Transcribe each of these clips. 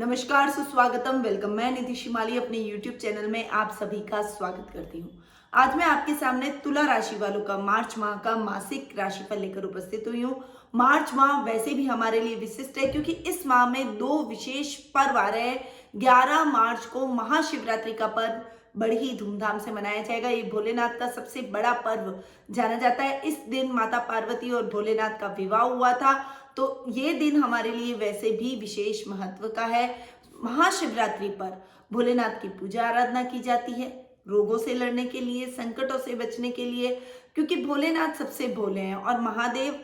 नमस्कार, सुस्वागतम, वेलकम। मैं निधि शिमाली अपने YouTube चैनल में आप सभी का स्वागत करती हूँ। आज मैं आपके सामने तुला राशि वालों का मार्च माह का मासिक राशिफल लेकर उपस्थित हुई हूँ। मार्च माह वैसे भी हमारे लिए विशिष्ट है क्योंकि इस माह में दो विशेष पर्व आ रहे हैं। 11 मार्च को महाशिवरात्रि का पर्व बड़ी ही धूमधाम से मनाया जाएगा। ये भोलेनाथ का सबसे बड़ा पर्व जाना जाता है। इस दिन माता पार्वती और भोलेनाथ का विवाह हुआ था, तो ये दिन हमारे लिए वैसे भी विशेष महत्व का है। महाशिवरात्रि पर भोलेनाथ की पूजा आराधना की जाती है, रोगों से लड़ने के लिए, संकटों से बचने के लिए, क्योंकि भोलेनाथ सबसे भोले हैं और महादेव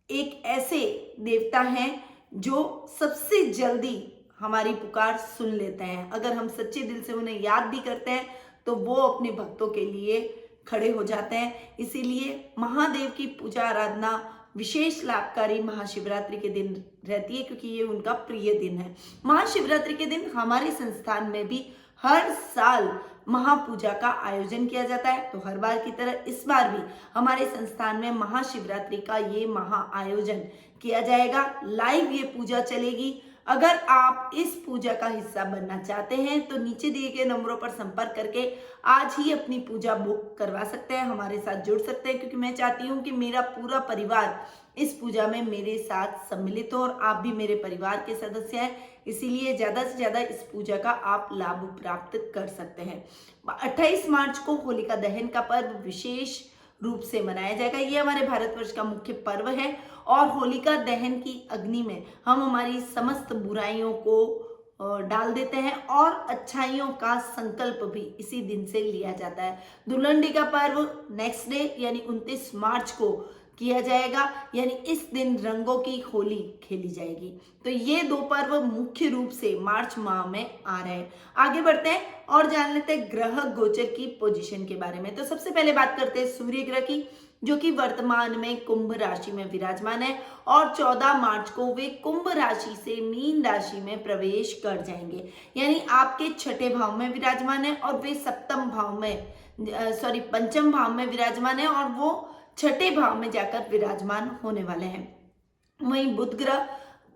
एक ऐसे देवता हैं जो सबसे जल्दी हमारी पुकार सुन लेते हैं। अगर हम सच्चे दिल से उन्हें याद भी करते हैं तो वो अपने भक्तों के लिए खड़े हो जाते हैं। इसीलिए महादेव की पूजा आराधना विशेष लाभकारी महाशिवरात्रि के दिन रहती है क्योंकि ये उनका प्रिय दिन है। महाशिवरात्रि के दिन हमारे संस्थान में भी हर साल महापूजा का आयोजन किया जाता है। तो हर बार की तरह इस बार भी हमारे संस्थान में महाशिवरात्रि का ये महा आयोजन किया जाएगा। लाइव ये पूजा चलेगी। अगर आप इस पूजा का हिस्सा बनना चाहते हैं तो नीचे दिए गए नंबरों पर संपर्क करके आज ही अपनी पूजा बुक करवा सकते हैं, हमारे साथ जुड़ सकते हैं, क्योंकि मैं चाहती हूँ कि मेरा पूरा परिवार इस पूजा में मेरे साथ सम्मिलित हो और आप भी मेरे परिवार के सदस्य हैं। इसीलिए ज़्यादा से ज़्यादा इस पूजा का आप लाभ प्राप्त कर सकते हैं। 28 मार्च को होलिका दहन का पर्व विशेष रूप से मनाया जाएगा। ये हमारे भारतवर्ष का मुख्य पर्व है और होलिका दहन की अग्नि में हम हमारी समस्त बुराइयों को डाल देते हैं और अच्छाइयों का संकल्प भी इसी दिन से लिया जाता है। धुलंडी का पर्व नेक्स्ट डे यानी 29 मार्च को किया जाएगा, यानी इस दिन रंगों की होली खेली जाएगी। तो ये दो पर्व मुख्य रूप से मार्च माह में आ रहे हैं। आगे बढ़ते हैं और जान लेते हैं ग्रह गोचर की पोजीशन के बारे में। तो सबसे पहले बात करते हैं सूर्य ग्रह की, जो कि वर्तमान में कुंभ राशि में विराजमान है और 14 मार्च को वे कुंभ राशि से मीन राशि में प्रवेश कर जाएंगे, यानी आपके छठे भाव में विराजमान है और वे पंचम भाव में विराजमान है और वो छठे भाव में जाकर विराजमान होने वाले हैं। वहीं बुध ग्रह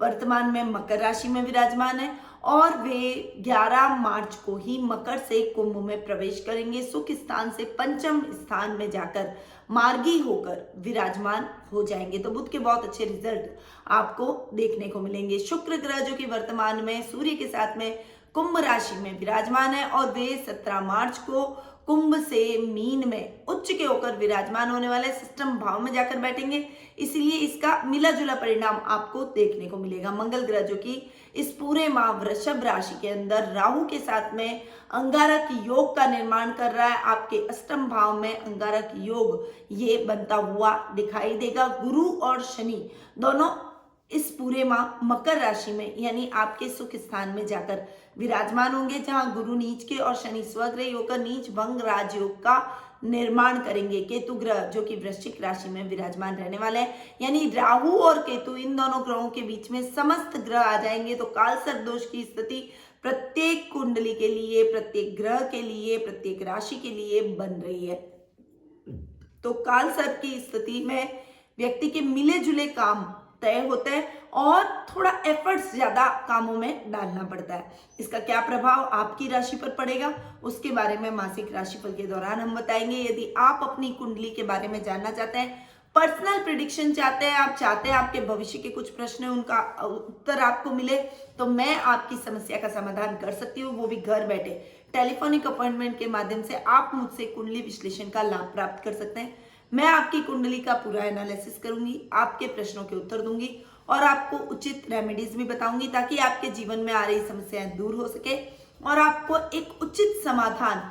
वर्तमान में मकर राशि में विराजमान है और वे 11 मार्च को ही मकर से कुंभ में प्रवेश करेंगे। सुख स्थान से पंचम स्थान में जाकर मार्गी होकर विराजमान हो जाएंगे। तो बुध के बहुत अच्छे रिजल्ट आपको देखने को मिलेंगे। शुक्र ग्रह जो कि वर्तमान में सूर्य के साथ में कुंभ राशि में विराजमान है और वे 17 मार्च को कुंभ से मीन में उच्च के होकर विराजमान होने वाले सप्तम भाव में जाकर बैठेंगे। इसलिए इसका मिला जुला परिणाम आपको देखने को मिलेगा। मंगल ग्रह जो कि इस पूरे माह वृषभ राशि के अंदर राहु के साथ में अंगारक योग का निर्माण कर रहा है। आपके अष्टम भाव में अंगारक योग ये बनता हुआ दिखाई देगा। गुरु और शनि दोनों इस पूरे माह मकर राशि में यानी आपके सुख स्थान में जाकर विराजमान होंगे, जहां गुरु नीच के और शनि स्वग्रही होकर नीच भंग राजयोग का निर्माण करेंगे। केतु ग्रह जो कि वृश्चिक राशि में विराजमान रहने वाले हैं, यानी राहु और केतु इन दोनों ग्रहों के बीच में समस्त ग्रह आ जाएंगे। तो काल सर्प दोष की स्थिति प्रत्येक कुंडली के लिए, प्रत्येक ग्रह के लिए, प्रत्येक राशि के लिए बन रही है। तो काल सर्प की स्थिति में व्यक्ति के मिले जुले काम तय होते हैं और थोड़ा एफर्ट्स ज्यादा कामों में डालना पड़ता है। इसका क्या प्रभाव आपकी राशि पर पड़ेगा उसके बारे में मासिक राशिफल के दौरान हम बताएंगे। यदि आप अपनी कुंडली के बारे में जानना चाहते हैं, पर्सनल प्रिडिक्शन चाहते हैं, आप चाहते हैं आपके भविष्य के कुछ प्रश्न उनका उत्तर आपको मिले, तो मैं आपकी समस्या का समाधान कर सकती हूँ, वो भी घर बैठे टेलीफोनिक अपॉइंटमेंट के माध्यम से आप मुझसे कुंडली विश्लेषण का लाभ प्राप्त कर सकते हैं। मैं आपकी कुंडली का पूरा एनालिसिस करूंगी, आपके प्रश्नों के उत्तर दूंगी और आपको उचित रेमेडीज भी बताऊंगी ताकि आपके जीवन में आ रही समस्याएं दूर हो सके और आपको एक उचित समाधान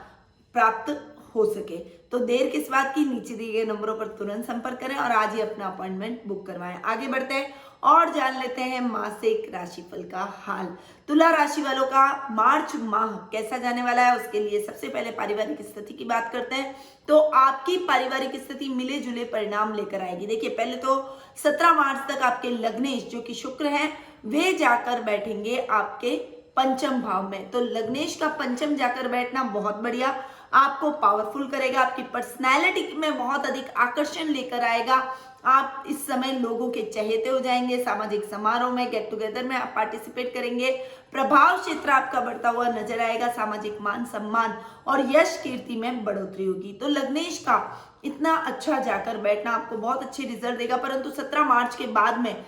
प्राप्त हो सके। तो देर किस बात की, नीचे दिए गए नंबरों पर तुरंत संपर्क करें और आज ही अपना अपॉइंटमेंट बुक करवाएं। आगे बढ़ते हैं और जान लेते हैं मासिक राशिफल का हाल। तुला राशि वालों का मार्च माह कैसा जाने वाला है उसके लिए सबसे पहले पारिवारिक स्थिति की बात करते हैं। तो आपकी पारिवारिक स्थिति मिले जुले परिणाम लेकर आएगी। देखिए, पहले तो 17 मार्च तक आपके लग्नेश जो कि शुक्र हैं वे जाकर बैठेंगे आपके पंचम भाव में। तो लग्नेश का पंचम जाकर बैठना बहुत बढ़िया, आपको पावरफुल करेगा, आपकी पर्सनैलिटी में बहुत अधिक आकर्षण लेकर आएगा, आप इस समय लोगों के चहेते हो जाएंगे, सामाजिक समारोह में, गेट टुगेदर में आप पार्टिसिपेट करेंगे, प्रभाव क्षेत्र आपका बढ़ता हुआ नजर आएगा, सामाजिक मान सम्मान और यश कीर्ति में बढ़ोतरी होगी। तो लग्नेश का इतना अच्छा जाकर बैठना आपको बहुत अच्छे रिजल्ट देगा, परंतु 17 मार्च के बाद में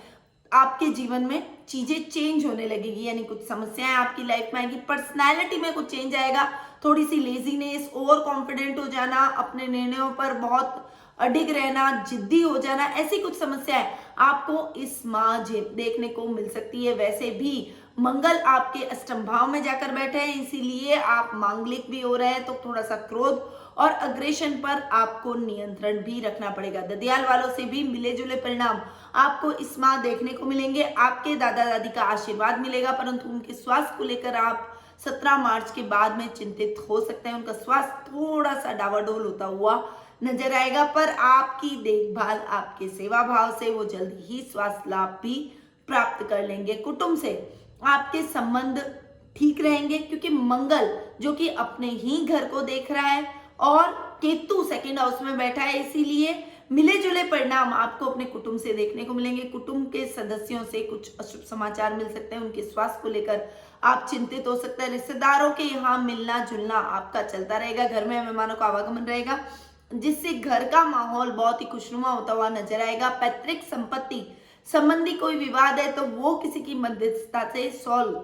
आपके जीवन में चीजें चेंज होने लगेगी, यानी कुछ समस्याएं आपकी लाइफ में आएगी, पर्सनैलिटी में कुछ चेंज आएगा, थोड़ी सी लेजीनेस, ओवर कॉन्फिडेंट हो जाना, अपने निर्णयों पर बहुत अडिग रहना, जिद्दी हो जाना, ऐसी कुछ समस्याएं आपको इस माह देखने को मिल सकती है। वैसे भी मंगल आपके अष्टम भाव में जाकर बैठे हैं, इसीलिए आप मांगलिक भी हो रहे हैं, तो थोड़ा सा क्रोध और अग्रेशन पर आपको नियंत्रण भी रखना पड़ेगा। ददियाल वालों से भी मिले जुले परिणाम आपको इस माह देखने को मिलेंगे। आपके दादा दादी का आशीर्वाद मिलेगा, परंतु उनके स्वास्थ्य को लेकर आप 17 मार्च के बाद में चिंतित हो सकते हैं। उनका स्वास्थ्य थोड़ा सा डावाडोल होता हुआ नजर आएगा, पर आपकी देखभाल आपके सेवा भाव से वो जल्द ही स्वास्थ्य लाभ भी प्राप्त कर लेंगे। कुटुंब से आपके संबंध ठीक रहेंगे, क्योंकि मंगल जो कि अपने ही घर को देख रहा है और केतु सेकंड हाउस में बैठा है, इसीलिए मिले जुले परिणाम आपको अपने कुटुंब से देखने को मिलेंगे। कुटुंब के सदस्यों से कुछ अशुभ समाचार मिल सकते हैं, उनके स्वास्थ्य को लेकर आप चिंतित हो सकते हैं। रिश्तेदारों के यहाँ मिलना जुलना आपका चलता रहेगा, घर में मेहमानों का आवागमन रहेगा, जिससे घर का माहौल बहुत ही खुशनुमा होता हुआ नजर आएगा। पैतृक संपत्ति संबंधी कोई विवाद है तो वो किसी की मध्यस्थता से सॉल्व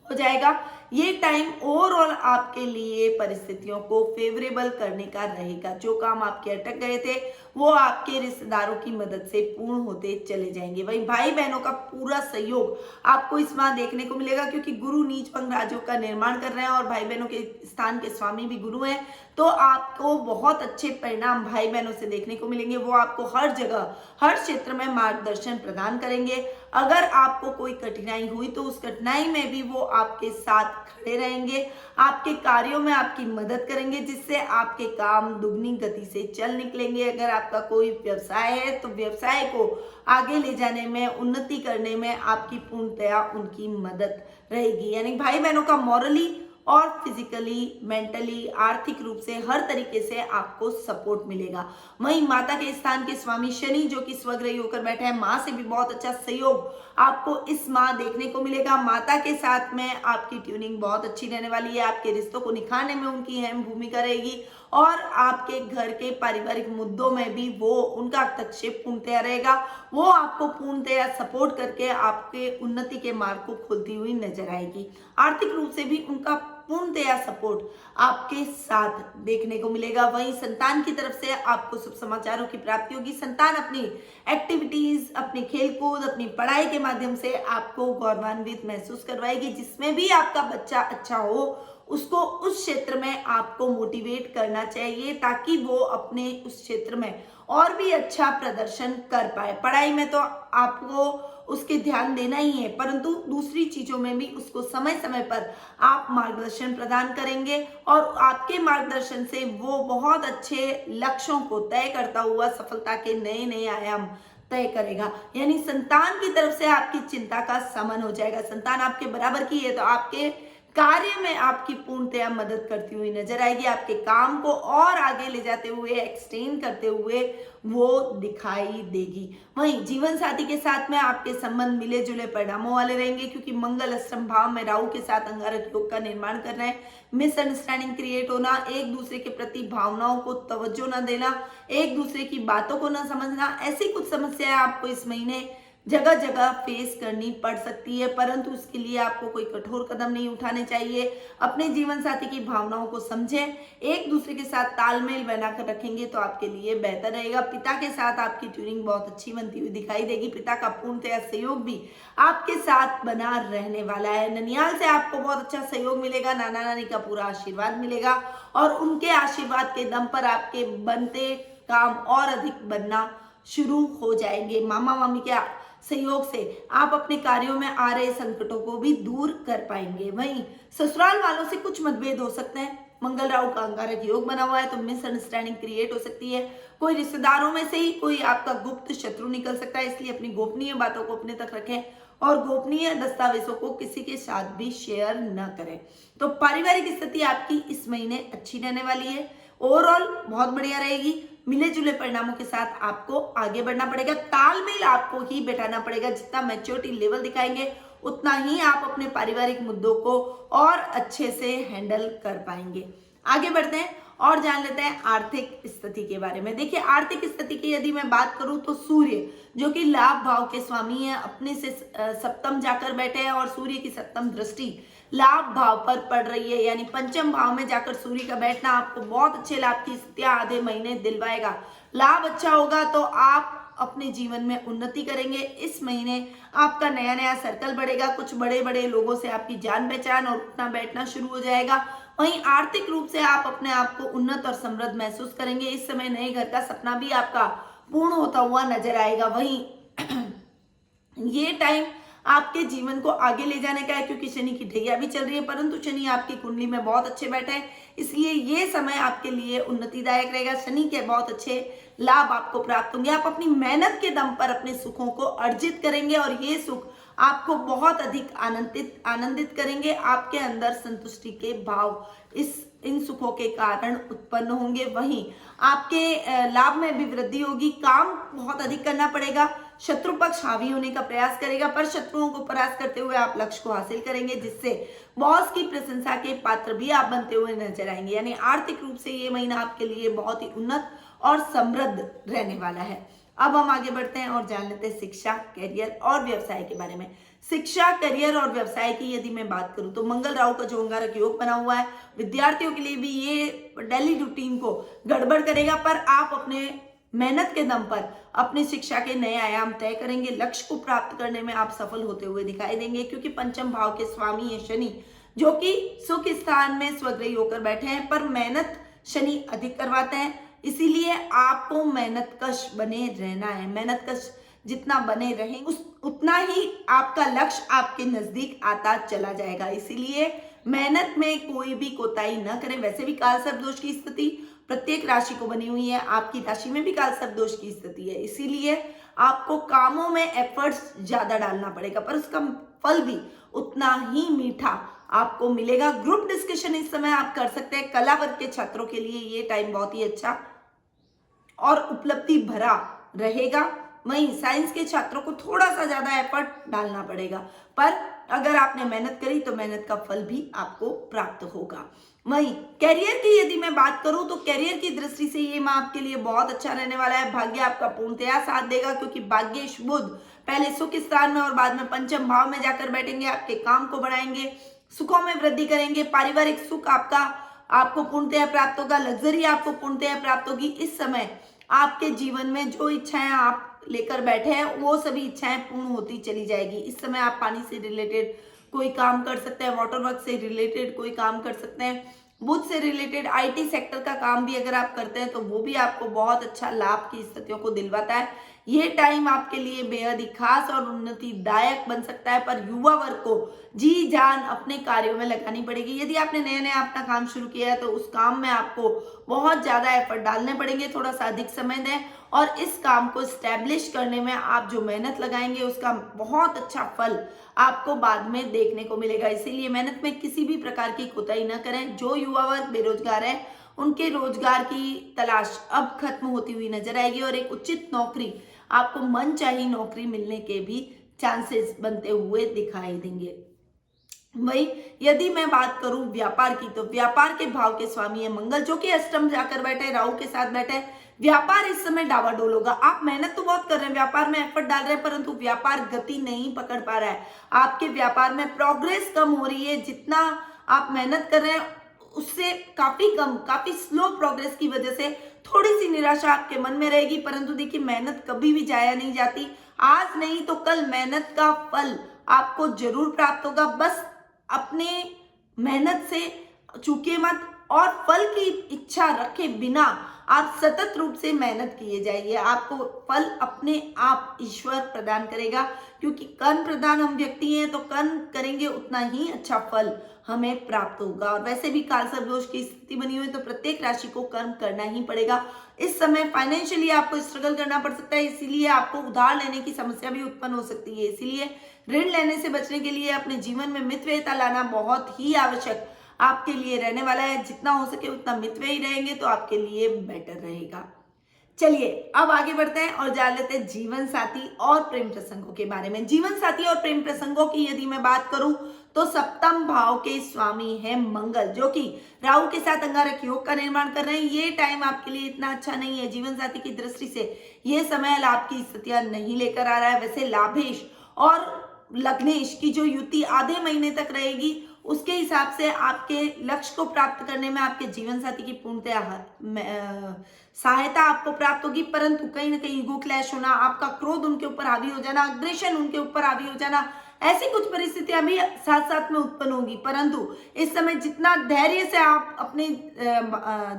हो जाएगा। ये टाइम ओवरऑल आपके लिए परिस्थितियों को फेवरेबल करने का रहेगा। जो काम आपके अटक गए थे वो आपके रिश्तेदारों की मदद से पूर्ण होते चले जाएंगे। वहीं भाई बहनों का पूरा सहयोग आपको इस माह देखने को मिलेगा, क्योंकि गुरु नीच पंग राजयोग का निर्माण कर रहे हैं और भाई बहनों के स्थान के स्वामी भी गुरु हैं, तो आपको बहुत अच्छे परिणाम भाई बहनों से देखने को मिलेंगे। वो आपको हर जगह हर क्षेत्र में मार्गदर्शन प्रदान करेंगे। अगर आपको कोई कठिनाई हुई तो उस कठिनाई में भी वो आपके साथ खड़े रहेंगे, आपके कार्यों में आपकी मदद करेंगे, जिससे आपके काम दुगनी गति से चल निकलेंगे। अगर आपका कोई व्यवसाय है तो व्यवसाय को आगे ले जाने में, उन्नति करने में आपकी पूर्णतया उनकी मदद रहेगी। यानी भाई बहनों का मॉरली और फिजिकली, मेंटली, आर्थिक रूप से हर तरीके से आपको सपोर्ट मिलेगा। वहीं माता के स्थान के स्वामी शनि जो कि स्वग्रही होकर बैठे हैं, माँ से भी बहुत अच्छा सहयोग आपको इस माह देखने को मिलेगा। माता के साथ में आपकी ट्यूनिंग बहुत अच्छी रहने वाली है, आपके रिश्तों को निखारने में उनकी अहम भूमिका रहेगी और आपके घर के पारिवारिक मुद्दों में भी वो उनका हस्तक्षेप पूर्णतया रहेगा। वो आपको पूर्णतया सपोर्ट करके आपके उन्नति के मार्ग को खोलती हुई नजर आएगी। आर्थिक रूप से भी उनका पूर्णतया सपोर्ट आपके साथ देखने को मिलेगा। वहीं संतान की तरफ से आपको शुभ समाचारों की प्राप्ति होगी। संतान अपनी एक्टिविटीज, अपनी खेलकूद, अपनी पढ़ाई के माध्यम से आपको गौरवान्वित महसूस करवाएगी। जिसमें भी आपका बच्चा अच्छा हो उसको उस क्षेत्र में आपको मोटिवेट करना चाहिए, ताकि वो अपने उस क्षेत्र में और भी अच्छा प्रदर्शन कर पाए। पढ़ाई में तो आपको उसके ध्यान देना ही है, परंतु दूसरी चीजों में भी उसको समय समय पर आप मार्गदर्शन प्रदान करेंगे और आपके मार्गदर्शन से वो बहुत अच्छे लक्ष्यों को तय करता हुआ सफलता के नए नए आयाम तय करेगा। यानी संतान की तरफ से आपकी चिंता का शमन हो जाएगा। संतान आपके बराबर की है तो आपके कार्य में आपकी पूर्णतया मदद करती हुई नजर आएगी। आपके काम को और आगे ले जाते हुए, एक्सटेंड करते हुए वो दिखाई देगी। वहीं जीवन साथी के साथ में आपके संबंध मिले जुले परिणामों वाले रहेंगे, क्योंकि मंगल अष्टम भाव में राहु के साथ अंगारक योग का निर्माण कर रहे हैं। मिसअंडरस्टैंडिंग क्रिएट होना, एक दूसरे के प्रति भावनाओं को तवज्जो न देना, एक दूसरे की बातों को न समझना, ऐसी कुछ समस्याएं आपको इस महीने जगह जगह फेस करनी पड़ सकती है, परंतु उसके लिए आपको कोई कठोर कदम नहीं उठाने चाहिए। अपने जीवन साथी की भावनाओं को समझें, एक दूसरे के साथ तालमेल बनाकर रखेंगे तो आपके लिए बेहतर रहेगा। पिता के साथ आपकी ट्यूनिंग बहुत अच्छी बनती हुई दिखाई देगी। पिता का पूर्णतया सहयोग भी आपके साथ बना रहने वाला है। ननियाल से आपको बहुत अच्छा सहयोग मिलेगा, नाना नानी का पूरा आशीर्वाद मिलेगा और उनके आशीर्वाद के दम पर आपके बनते काम और अधिक बनना शुरू हो जाएंगे। मामा मामी के सहयोग से आप अपने कार्यों में आ रहे संकटों को भी दूर कर पाएंगे। वहीं ससुराल वालों से कुछ मतभेद हो सकते हैं। मंगल राहु का अंगारक योग बना हुआ है तो मिसअंडरस्टैंडिंग क्रिएट हो सकती है। कोई रिश्तेदारों में से ही कोई आपका गुप्त शत्रु निकल सकता है, इसलिए अपनी गोपनीय बातों को अपने तक रखें और गोपनीय दस्तावेजों को किसी के साथ भी शेयर न करें। तो पारिवारिक स्थिति आपकी इस महीने अच्छी रहने वाली है, ओवरऑल बहुत बढ़िया रहेगी। मिले जुले परिणामों के साथ आपको आगे बढ़ना पड़ेगा। तालमेल आपको ही बैठाना पड़ेगा। जितना मैच्योरिटी लेवल दिखाएंगे उतना ही आप अपने पारिवारिक मुद्दों को और अच्छे से हैंडल कर पाएंगे। आगे बढ़ते हैं और जान लेते हैं आर्थिक स्थिति के बारे में। देखिए, आर्थिक स्थिति की यदि मैं बात करूं तो सूर्य जो कि लाभ भाव के स्वामी है, अपने से सप्तम जाकर बैठे हैं और सूर्य की सप्तम दृष्टि लाभ भाव पर पड़ रही है, यानी पंचम भाव में जाकर सूर्य का बैठना आपको बहुत अच्छे लाभ की स्थितियां आधे महीने दिलवाएगा। लाभ अच्छा होगा तो आप अपने जीवन में उन्नति करेंगे। इस महीने आपका नया नया सर्कल बढ़ेगा, कुछ बड़े बड़े लोगों से आपकी जान पहचान और उठना बैठना शुरू हो जाएगा। वहीं आर्थिक रूप से आप अपने आप को उन्नत और समृद्ध महसूस करेंगे। इस समय नए घर का सपना भी आपका पूर्ण होता हुआ नजर आएगा। वहीं ये टाइम आपके जीवन को आगे ले जाने का है, क्योंकि शनि की ढैया भी चल रही है, परंतु शनि आपकी कुंडली में बहुत अच्छे बैठे हैं, इसलिए ये समय आपके लिए उन्नतिदायक रहेगा। शनि के बहुत अच्छे लाभ आपको प्राप्त होंगे। आप अपनी मेहनत के दम पर अपने सुखों को अर्जित करेंगे और ये सुख आपको बहुत अधिक आनंदित करेंगे। आपके अंदर संतुष्टि के भाव इन सुखों के कारण उत्पन्न होंगे। वहीं आपके लाभ में भी वृद्धि होगी। काम बहुत अधिक करना पड़ेगा। शत्रु पक्ष हावी होने का प्रयास करेगा, पर शत्रुओं को परास्त करते हुए आप लक्ष्य को हासिल करेंगे, जिससे बॉस की प्रशंसा के पात्र भी आप बनते हुए नजर आएंगे। यानी आर्थिक रूप से ये महीना आपके लिए बहुत ही उन्नत और समृद्ध रहने वाला है। अब हम आगे बढ़ते हैं और जान लेते हैं शिक्षा, करियर और व्यवसाय के बारे में। शिक्षा, करियर और व्यवसाय की यदि मैं बात करूं तो मंगल राहु का जो अंगारक योग बना हुआ है, विद्यार्थियों के लिए भी ये डेली रूटीन को गड़बड़ करेगा, पर आप अपने मेहनत के दम पर अपनी शिक्षा के नए आयाम तय करेंगे। लक्ष्य को प्राप्त करने में आप सफल होते हुए दिखाई देंगे, क्योंकि पंचम भाव के स्वामी है शनि, जो कि सुख स्थान में स्वग्रही होकर बैठे हैं, पर मेहनत शनि अधिक करवाते हैं। इसीलिए आपको मेहनत कश बने रहना है। मेहनत कश जितना बने रहें उतना ही आपका लक्ष्य आपके नजदीक आता चला जाएगा। इसीलिए मेहनत में कोई भी कोताही न करें। वैसे भी काल सर्प दोष की स्थिति प्रत्येक राशि को बनी हुई है, आपकी राशि में भी काल सर्प दोष की स्थिति है, इसीलिए आपको कामों में एफर्ट्स ज्यादा डालना पड़ेगा, पर उसका फल भी उतना ही मीठा आपको मिलेगा। ग्रुप डिस्कशन इस समय आप कर सकते हैं। कला वर्ग के छात्रों के लिए ये टाइम बहुत ही अच्छा और उपलब्धि भरा रहेगा। वहीं साइंस के छात्रों को थोड़ा सा ज्यादा एफर्ट डालना पड़ेगा, पर अगर आपने मेहनत करी तो मेहनत का फल भी आपको प्राप्त होगा। वहीं करियर की यदि मैं बात करूं तो करियर की दृष्टि से ये माह आपके लिए बहुत अच्छा रहने वाला है। भाग्य आपका पूर्णतया साथ देगा, क्योंकि भाग्येश बुध पहले सुख स्थान में और बाद में पंचम भाव में जाकर बैठेंगे। आपके काम को बढ़ाएंगे, सुखों में वृद्धि करेंगे। पारिवारिक सुख आपको पूर्णतया प्राप्त होगा। लग्जरी आपको पूर्णतया प्राप्त होगी। इस समय आपके जीवन में जो इच्छाएं आप लेकर बैठे हैं वो सभी इच्छाएं पूर्ण होती चली जाएगी। इस समय आप पानी से रिलेटेड कोई काम कर सकते हैं, वाटर वर्क से रिलेटेड कोई काम कर सकते हैं, बुध से रिलेटेड आईटी सेक्टर का काम भी अगर आप करते हैं तो वो भी आपको बहुत अच्छा लाभ की स्थितियों को दिलवाता है। ये टाइम आपके लिए बेहद ही खास और उन्नतिदायक बन सकता है, पर युवा वर्ग को जी जान अपने कार्यों में लगानी पड़ेगी। यदि आपने नया नया अपना काम शुरू किया है तो उस काम में आपको बहुत ज्यादा एफर्ट डालने पड़ेंगे। थोड़ा सा अधिक समय दें और इस काम को स्टैब्लिश करने में आप जो मेहनत लगाएंगे उसका बहुत अच्छा फल आपको बाद में देखने को मिलेगा। इसीलिए मेहनत में किसी भी प्रकार की कोताही न करें। जो युवा वर्ग बेरोजगार है उनके रोजगार की तलाश अब खत्म होती हुई नजर आएगी और एक उचित नौकरी, आपको मनचाही नौकरी मिलने के भी चांसेस बनते हुए दिखाई देंगे। वही यदि मैं बात करूं व्यापार की तो व्यापार के भाव के स्वामी है मंगल, जो कि अष्टम जाकर बैठे, राहु के साथ बैठे। व्यापार इस समय डावाडोल होगा। आप मेहनत तो बहुत कर रहे हैं, व्यापार में एफर्ट डाल रहे हैं, परंतु व्यापार गति नहीं पकड़ पा रहा है। आपके व्यापार में प्रोग्रेस कम हो रही है। जितना आप मेहनत कर रहे हैं उससे काफी स्लो प्रोग्रेस की वजह से थोड़ी सी निराशा आपके मन में रहेगी। परंतु देखिए, मेहनत कभी भी जाया नहीं जाती। आज नहीं तो कल मेहनत का फल आपको जरूर प्राप्त होगा। बस अपने मेहनत से चूके मत और फल की इच्छा रखे बिना आप सतत रूप से मेहनत किए जाइए। आपको फल अपने आप ईश्वर प्रदान करेगा, क्योंकि कर्म प्रदान हम व्यक्ति हैं, तो कर्म करेंगे उतना ही अच्छा फल हमें प्राप्त होगा। और वैसे भी काल सर्प दोष की स्थिति बनी हुई है तो प्रत्येक राशि को कर्म करना ही पड़ेगा। इस समय फाइनेंशियली आपको स्ट्रगल करना पड़ सकता है, इसीलिए आपको उधार लेने की समस्या भी उत्पन्न हो सकती है। इसीलिए ऋण लेने से बचने के लिए अपने जीवन में मितव्ययता लाना बहुत ही आवश्यक आपके लिए रहने वाला है। जितना हो सके उतना मितव्ययी रहेंगे तो आपके लिए बेटर रहेगा। चलिए अब आगे बढ़ते हैं और जान लेते हैं जीवन साथी और प्रेम प्रसंगों के बारे में। जीवन साथी और प्रेम प्रसंगों की यदि मैं बात करूं तो सप्तम भाव के स्वामी है मंगल, जो कि राहु के साथ अंगारक योग का निर्माण कर रहे हैं। ये टाइम आपके लिए इतना अच्छा नहीं है। जीवन साथी की दृष्टि से ये समय लाभ की स्थितियां नहीं लेकर आ रहा है। वैसे लाभेश और लग्नेश की जो युति आधे महीने तक रहेगी, उसके हिसाब से आपके लक्ष्य को प्राप्त करने में आपके जीवन साथी की पूर्णतया सहायता आपको प्राप्त होगी, परंतु कहीं ना कहीं ईगो क्लैश होना, आपका क्रोध उनके ऊपर हावी हो जाना, अग्रेशन उनके ऊपर हावी हो जाना, ऐसी कुछ परिस्थितियां भी साथ साथ में उत्पन्न होगी। परंतु इस समय जितना धैर्य से आप अपने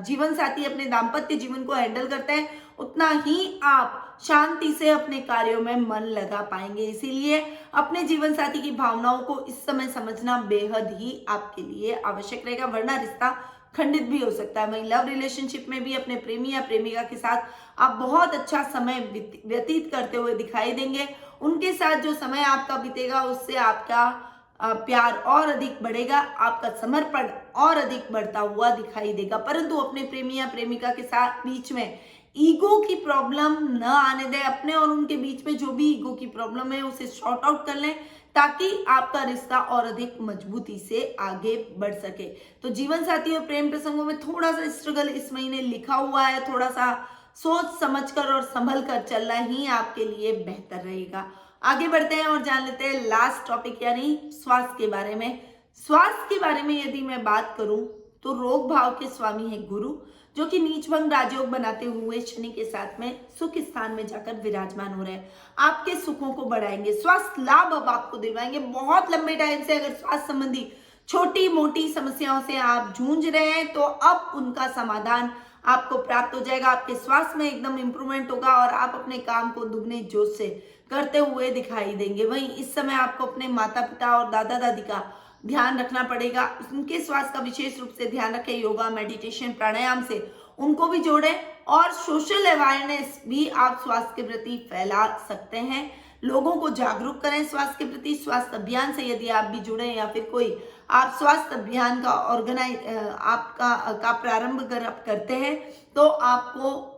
जीवन साथी, अपने दाम्पत्य जीवन को हैंडल करते हैं, उतना ही आप शांति से अपने कार्यों में मन लगा पाएंगे। इसीलिए अपने जीवन साथी की भावनाओं को इस समय समझना बेहद ही आपके लिए आवश्यक रहेगा, वरना रिश्ता खंडित भी हो सकता है। वहीं लव रिलेशनशिप में भी अपने प्रेमी या प्रेमिका के साथ आप बहुत अच्छा समय व्यतीत करते हुए दिखाई देंगे। उनके साथ जो समय आपका बीतेगा उससे आपका प्यार और अधिक बढ़ेगा, आपका समर्पण और अधिक बढ़ता हुआ दिखाई देगा। परंतु अपने प्रेमी या प्रेमिका के साथ बीच में ईगो की प्रॉब्लम न आने दें। अपने और उनके बीच में जो भी ईगो की प्रॉब्लम है उसे सॉर्ट आउट कर लें, ताकि आपका रिश्ता और अधिक मजबूती से आगे बढ़ सके। तो जीवन साथी और प्रेम प्रसंगों में थोड़ा सा स्ट्रगल इस महीने लिखा हुआ है। थोड़ा सा सोच समझकर और संभल कर चलना ही आपके लिए बेहतर रहेगा। आगे बढ़ते हैं और जान लेते हैं लास्ट टॉपिक यानी स्वास्थ्य के बारे में। स्वास्थ्य के बारे में यदि मैं बात करूं तो रोग भाव के स्वामी है गुरु, जो कि नीच भंग राजयोग बनाते हुए शनि के साथ में सुख स्थान में जाकर विराजमान हो रहे हैं। आपके सुखों को बढ़ाएंगे, स्वास्थ्य लाभ अब आपको दिलवाएंगे। बहुत लंबे टाइम से अगर स्वास्थ्य संबंधी छोटी मोटी समस्याओं से आप जूझ रहे हैं तो अब उनका समाधान आपको प्राप्त हो जाएगा। आपके स्वास्थ्य में एकदम इंप्रूवमेंट होगा और आप अपने काम को दुगने जोश से करते हुए दिखाई देंगे। वहीं इस समय आपको अपने माता पिता और दादा दादी का ध्यान रखना पड़ेगा। उनके स्वास्थ्य का विशेष रूप से ध्यान रखें। योगा, मेडिटेशन, प्राणायाम से उनको भी जोड़ें और सोशल अवेयरनेस भी आप स्वास्थ्य के प्रति फैला सकते हैं। लोगों को जागरूक करें स्वास्थ्य के प्रति। स्वास्थ्य अभियान से यदि आप भी जुड़े या फिर कोई आप स्वास्थ्य अभियान का आपका प्रारंभ करते हैं तो आपको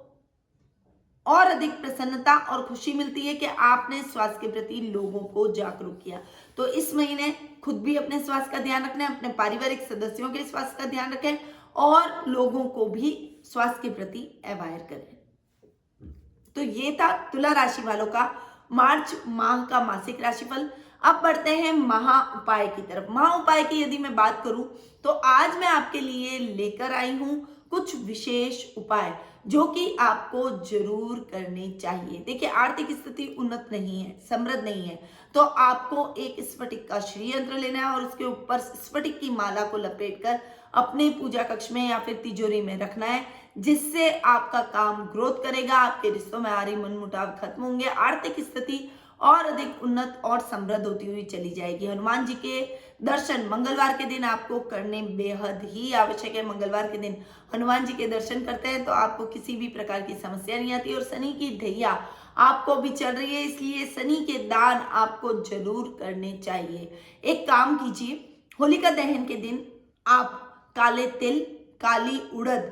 और अधिक प्रसन्नता और खुशी मिलती है कि आपने स्वास्थ्य के प्रति लोगों को जागरूक किया। तो इस महीने खुद भी अपने स्वास्थ्य का ध्यान रखें, अपने पारिवारिक सदस्यों के स्वास्थ्य का ध्यान रखें और लोगों को भी स्वास्थ्य के प्रति अवेयर करें। तो ये था तुला राशि वालों का मार्च माह का मासिक राशिफल। अब बढ़ते हैं महा उपाय की तरफ। महा उपाय की यदि मैं बात करूं तो आज मैं आपके लिए लेकर आई हूं कुछ विशेष उपाय जो कि आपको जरूर करने चाहिए। देखिए, आर्थिक स्थिति उन्नत नहीं है, समृद्ध नहीं है, तो आपको एक स्फटिक का श्री यंत्र लेना है और उसके ऊपर स्फटिक की माला को लपेटकर अपने पूजा कक्ष में या फिर तिजोरी में रखना है, जिससे आपका काम ग्रोथ करेगा, आपके रिश्तों में आ रही मनमुटाव खत्म होंगे, आर्थिक स्थिति और अधिक उन्नत और समृद्ध होती हुई चली जाएगी। हनुमान जी के दर्शन मंगलवार के दिन आपको करने बेहद ही आवश्यक है। मंगलवार के दिन हनुमान जी के दर्शन करते हैं तो आपको किसी भी प्रकार की समस्या नहीं आती। और शनि की ढैया आपको भी चल रही है, इसलिए शनि के दान आपको जरूर करने चाहिए। एक काम कीजिए, होलिका दहन के दिन आप काले तिल, काली उड़द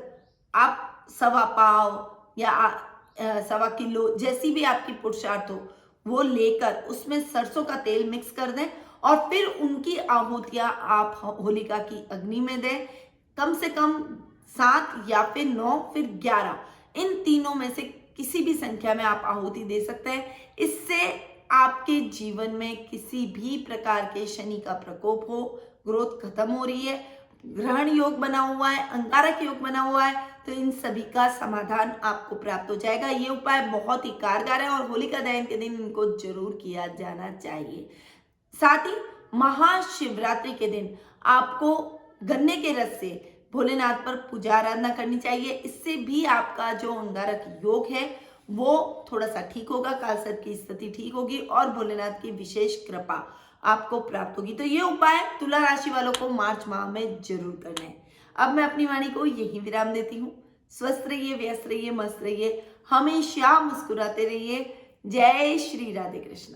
आप 1.25 पाव या 1.25 किलो जैसी भी आपकी पुरुषार्थ हो वो लेकर उसमें सरसों का तेल मिक्स कर दें और फिर उनकी आहुतियां आप होलिका की अग्नि में दें। कम से कम 7 या फिर 9 फिर 11, इन तीनों में से किसी भी संख्या में आप आहुति दे सकते हैं। इससे आपके जीवन में किसी भी प्रकार के शनि का प्रकोप हो, ग्रोथ खत्म हो रही है, ग्रहण योग बना हुआ है, अंगारक योग बना हुआ है, तो इन सभी का समाधान आपको प्राप्त हो जाएगा। ये उपाय बहुत ही कारगर है और होलिका दहन के दिन इनको जरूर किया जाना चाहिए। साथ ही महाशिवरात्रि के दिन आपको गन्ने के रस से भोलेनाथ पर पूजा आराधना करनी चाहिए। इससे भी आपका जो अंगारक योग है वो थोड़ा सा ठीक होगा, कालसर्प की स्थिति ठीक होगी और भोलेनाथ की विशेष कृपा आपको प्राप्त होगी। तो ये उपाय तुला राशि वालों को मार्च माह में जरूर करना है। अब मैं अपनी वाणी को यही विराम देती हूँ। स्वस्थ रहिए, व्यस्त रहिए, मस्त रहिए, हमेशा मुस्कुराते रहिए। जय श्री राधे कृष्ण।